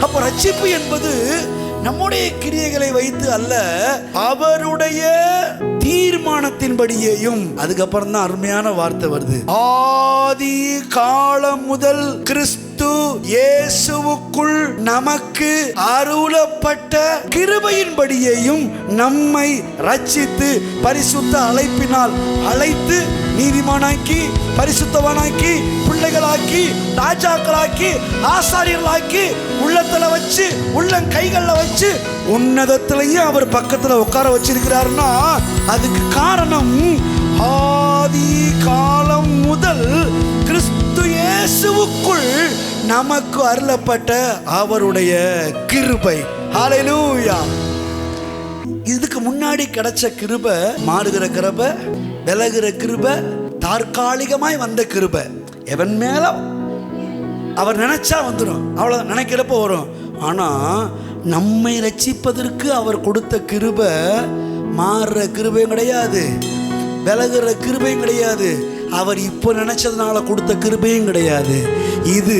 அப்ப ரட்சிப்பு என்பது நம்முடைய கிரியைகளை வைத்து அல்ல, அவருடைய தீர்மானத்தின்படியேயும். அதுக்கப்புறம் தான் அருமையான வார்த்தை வருது, ஆதி காலம் முதல் கிறிஸ்து இயேசுவுக்குள் நமக்கு அருளப்பட்ட கிருபையின்படியேயும் நம்மை ரட்சித்து பரிசுத்த அழைப்பினால் அழைத்து நீதிமானாக்கி பரிசுத்தவானாக்கி பிள்ளைகளாக்கி ராஜாக்களாக்கி ஆசாரியர்களாக்கி உள்ளத்துல வச்சு உள்ளங்கைகள்ல வச்சு உன்னதத்திலேயே அவர் பக்கத்துல உட்கார வச்சிருக்கிறாருன்னா அதுக்கு காரணம் ஆதி காலம் முதல் கிறிஸ்து இயேசுவுக்குள் நமக்கு அருளப்பட்ட அவருடைய கிருபை. ஹல்லேலூயா. இதுக்கு முன்னாடி கிடைச்ச கிருபை மாறுகிற கிருபை, விலகுற கிருபை, தற்காலிகமாய் வந்த கிருபை. எவன் மேல அவர் நினைச்சா வந்துடும், அவ்வளவு நினைக்கிறப்ப வரும். ஆனா நம்மை ரட்சிப்பதற்கு அவர் கொடுத்த கிருபை மாறுற கிருபையும் கிடையாது, விலகுற கிருபையும் கிடையாது, அவர் இப்போ நினைச்சதுனால கொடுத்த கிருபையும் கிடையாது. இது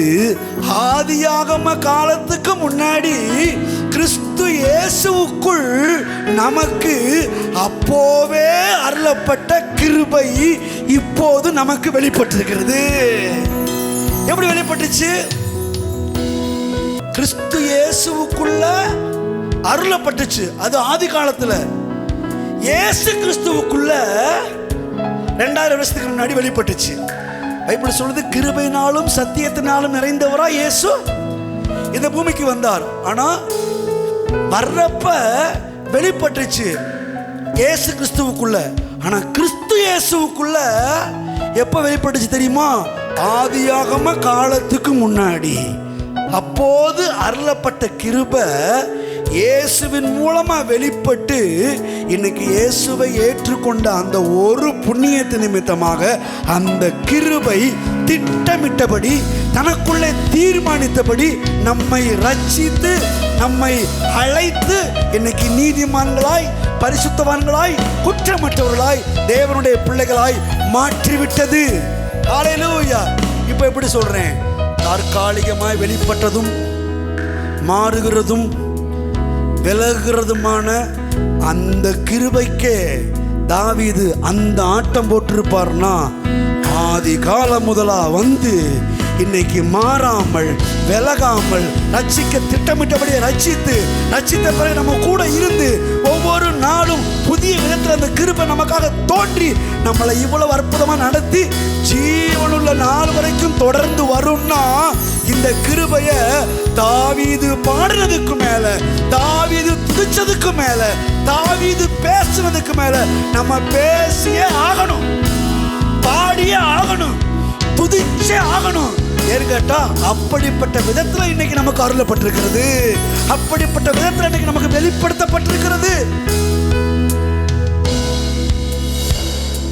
ஆதியாகம காலத்துக்கு முன்னாடி கிறிஸ்து இயேசுவுக்குள் நமக்கு அப்போவே அருளப்பட்ட கிருபை இப்போது நமக்கு வெளிப்பட்டிருக்கிறது. எப்படி வெளிப்பட்டுச்சு? கிறிஸ்து இயேசுவுக்குள்ள அருளப்பட்டுச்சு, அது ஆதி காலத்துல. இயேசு கிறிஸ்துவுக்குள்ள 2000 வருஷத்துக்கு முன்னாடி வெளிப்பட்டுச்சு. பைபிள் சொல்லுது, கிருபையினாலும் சத்தியத்தினாலும் நிறைந்தவரா இயேசு இந்த பூமிக்கு வந்தார். ஆனா வர்றப்ப வெளிப்பட்டுச்சு இயேசு கிறிஸ்துவுக்குள்ள. ஆனா கிறிஸ்து இயேசுவுக்குள்ள எப்ப வெளிப்பட்டுச்சு தெரியுமா? ஆதியாகம காலத்துக்கு முன்னாடி. அப்போது அருளப்பட்ட கிருபை இயேசுவின் மூலமா வெளிப்பட்டு இன்னைக்கு இயேசுவை ஏற்றுக்கொண்ட அந்த ஒரு புண்ணியத்து நிமித்தமாக அந்த கிருபை திட்டமிட்டபடி தனக்குள்ளே தீர்மானித்தபடி நம்மை ரட்சித்து நம்மை அழைத்து இன்னைக்கு நீதிமான்களாய் பரிசுத்தவான்களாய் குற்றமற்றவர்களாய் தேவனுடைய பிள்ளைகளாய் மாற்றிவிட்டது. ஹல்லேலூயா. இப்ப எப்படி சொல்றேன்? தற்காலிகமாய் வெளிப்பட்டதும் மாறுகிறதும் விலகுறதுமான அந்த கிருபைக்கே தாவீது அந்த ஆட்டம் போட்டிருப்பார்னா, ஆதி காலம் முதலா வந்து இன்னைக்கு மாறாமல் விலகாமல் ரட்சிக்க திட்டமிட்டபடியே ரட்சித்த பிறகு நம்ம கூட இருந்து ஒவ்வொரு நாளும் புதிய விதத்தில் அந்த கிருபை நமக்காக தோன்றி நம்மளை இவ்வளவு அற்புதமா நடத்தி ஜீவனுள்ள நாள் வரைக்கும் தொடர்ந்து வரும்னா, இந்த கிருபைய தாவீது பாடுறதுக்கு மேல, தாவீது துதிச்சதுக்கு மேல, தாவீது பேசுனதுக்கு மேல நம்ம பேசியே ஆகணும், பாடியே ஆகணும், துதிச்சே ஆகணும். ஏன்னு கேட்டா அப்படிப்பட்ட விதத்துல இன்னைக்கு நமக்கு அருளப்பட்டிருக்கிறது, அப்படிப்பட்ட விதத்துல இன்னைக்கு நமக்கு வெளிப்படுத்தப்பட்டிருக்கிறது.